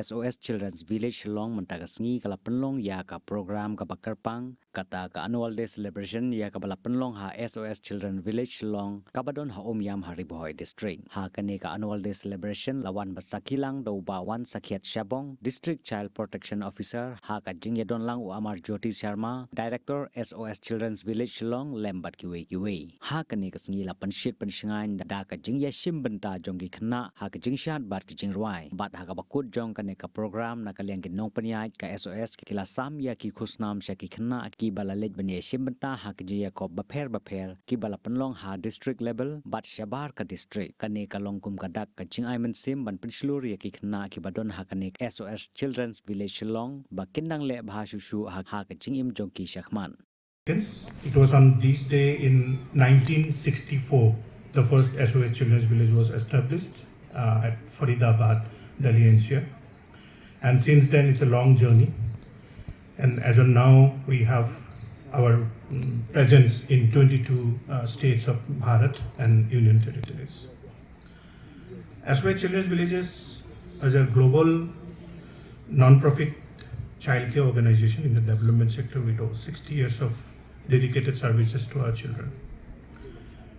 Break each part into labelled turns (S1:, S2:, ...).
S1: SOS Children's Village Shillong Mantagasngi kalapenlong ya ka program ka bakarpang kata ka annual day celebration ya ka balapenlong ha SOS Children Village Shillong kabadon ha Umiam ha Bhoi district ha kani ka annual day celebration lawan basakilang do bawan sakiat Shabong District Child Protection Officer ha ka jingyadon lang u Amar Jyoti Sharma Director SOS Children's Village Shillong lembat kiwe ha kani ka sngi lapan shit penshingan da ka jingya shimbenta jonggi khna ha ka jingshat bat ki jingruai bat ha ka bakut jong kani ka program na kaliang ginong panyai ka SOS kila sam ya ki khusnam sha ki khna ki balalej bani shimbenta ha ki jiya ko bapher ki balapanlong ha district level bat shabar ka district kani ka longkum ka dak ka jingai men sim ban pinslur ya ki khna ki badon ha kani SOS Children's Village Shillong ba kindang le bha shushu ha ka jingim jongki shakhman.
S2: It was on this day in 1964 the first SOS Children's Village was established at Faridabad, Delhi NCR. And since then it's a long journey. And as of now, we have our presence in 22 states of Bharat and Union territories. SOS Children's Villages is a global non-profit childcare organization in the development sector with over 60 years of dedicated services to our children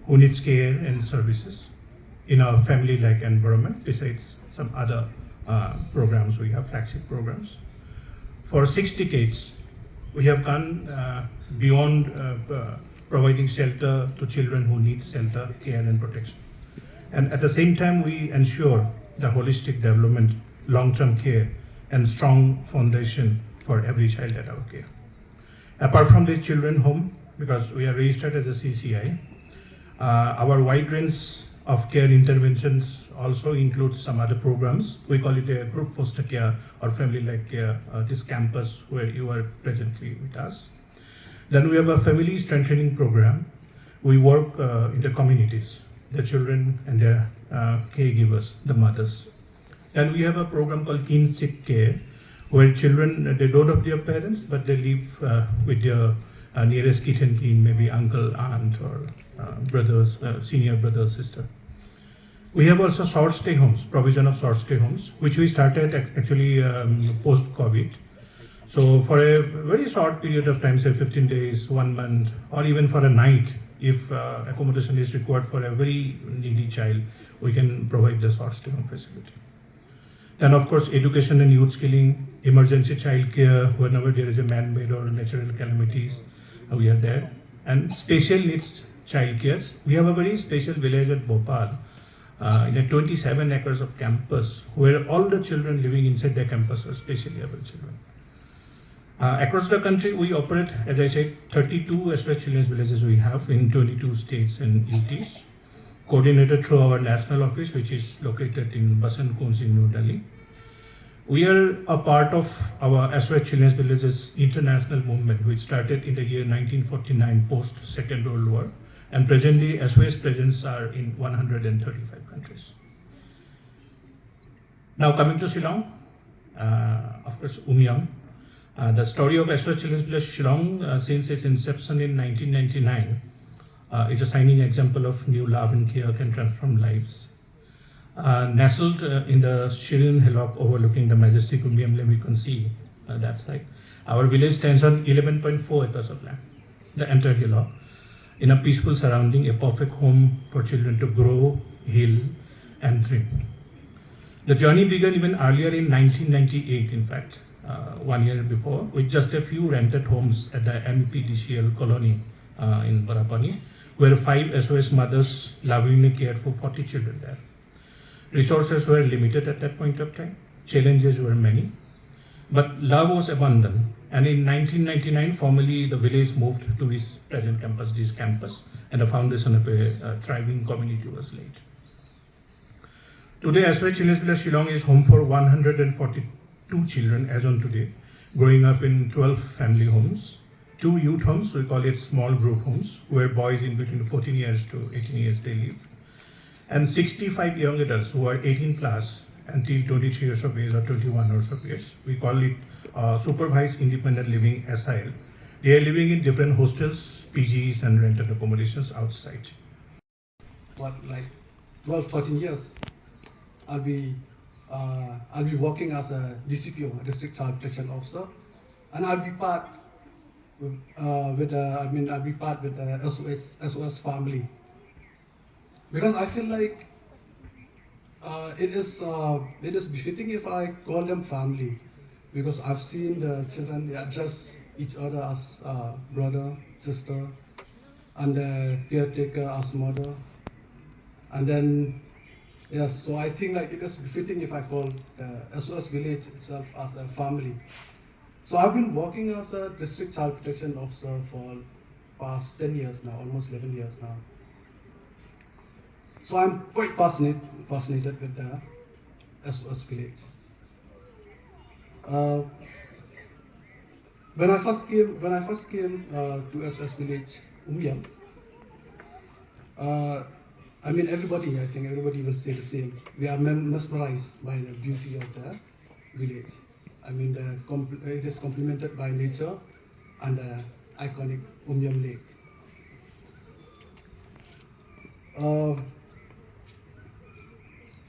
S2: who needs care and services in our family-like environment, besides some other programs. We have flagship programs. For 6 decades, we have gone beyond providing shelter to children who need shelter, care and protection. And at the same time, we ensure the holistic development, long-term care and strong foundation for every child at our care. Apart from the children home, because we are registered as a CCI, our wide range of care interventions also includes some other programs. We call it a group foster care or family-like care, this campus where you are presently with us. Then we have a family strengthening program. We work in the communities, the children and their caregivers, the mothers. Then we have a program called Kin Sick Care, where children, they don't have their parents, but they live with their nearest kith and kin, maybe uncle, aunt, or brothers, senior brother, sister. We have also short stay homes, provision of short stay homes, which we started actually post-COVID. So for a very short period of time, say 15 days, 1 month, or even for a night, if accommodation is required for a very needy child, we can provide the short stay home facility. And of course, education and youth skilling, emergency child care, whenever there is a man-made or natural calamities, we are there. And special needs child care. We have a very special village at Bhopal, in a 27 acres of campus, where all the children living inside the campus are specially able children. Across the country, we operate, as I said, 32 SOS Children's Villages we have in 22 states and UTs, coordinated through our national office, which is located in Basant Kunj in New Delhi. We are a part of our SOS Children's Villages international movement, which started in the year 1949 post Second World War, and presently SOS presence are in 135 countries. Now coming to Shillong, of course Umiam. The story of SOS Children's Village Shillong since its inception in 1999 is a shining example of new love and care can transform lives. Nestled in the Shillong hillock overlooking the majestic Umiam Lake, we can see that side. Our village stands on 11.4 acres of land, the entire hillock, in a peaceful surrounding, a perfect home for children to grow, heal, and dream. The journey began even earlier in 1998, in fact, 1 year before, with just a few rented homes at the MEPDCL colony in Barapani, where 5 SOS mothers lovingly cared for 40 children there. Resources were limited at that point of time, challenges were many, but love was abundant. And in 1999, formally the village moved to its present campus, this campus, and the foundation of a thriving community was laid. Today, SOS Children's Village Shillong is home for 142 children as on today, growing up in 12 family homes, 2 youth homes, we call it small group homes, where boys in between 14 years to 18 years they live, and 65 young adults who are 18 plus until 23 years of age or 21 years of age. We call it supervised independent living SIL. They are living in different hostels, PGs and rented accommodations outside.
S3: Like 12, 13 years, I'll be I'll be working as a DCPO, District Child Protection Officer, and I'll be part I'll be part with the SOS family, because I feel like it is befitting if I call them family, because I've seen the children, they address each other as brother, sister, and the caretaker as mother, and then yes, so I think like it is befitting if I call the SOS village itself as a family. So I've been working as a district child protection officer for past 10 years now, almost 11 years now. So I'm quite fascinated with the SOS village. Uh, when I first came to SOS village Umiam, I mean everybody, I think everybody will say the same. We are mesmerized by the beauty of the village. I mean it is complemented by nature and the iconic Umiam Lake.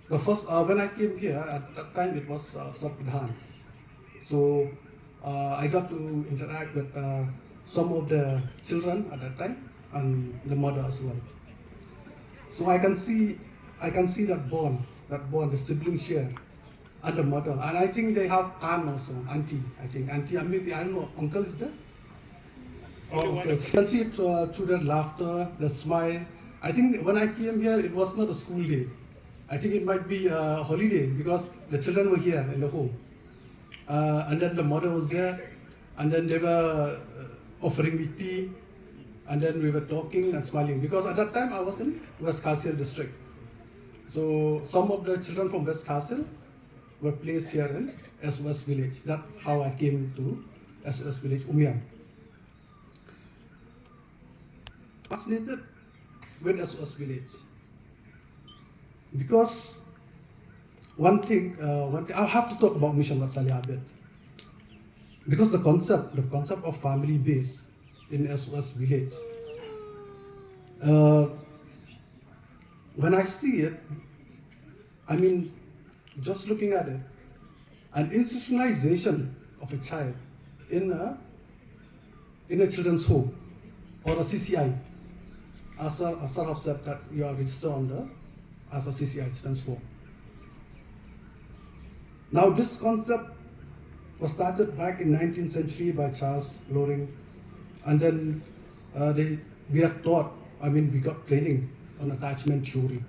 S3: The first when I came here at that time it was Sapdhan. So I got to interact with some of the children at that time and the mother as well. So I can see that bond, the sibling share, and the mother. And I think they have aunt also, auntie. I think auntie, and maybe I don't know, uncle is there. Oh, okay. You can see it through the laughter, the smile. I think when I came here, it was not a school day. I think it might be a holiday because the children were here in the home. And then the mother was there, and then they were offering me tea, and then we were talking and smiling. Because at that time I was in West Kharsail district. So some of the children from West Kharsail were placed here in SOS village. That's how I came to SOS village Umiam. Fascinated with SOS village because one thing I have to talk about Mission Watsali a bit, because the concept of family base in SOS village, when I see it, I mean, just looking at it, an institutionalization of a child in a children's home or a CCI, as I have said that you are registered under as a CCI children's home. Now this concept was started back in 19th century by Charles Loring, and then we are taught, I mean we got training on attachment theory.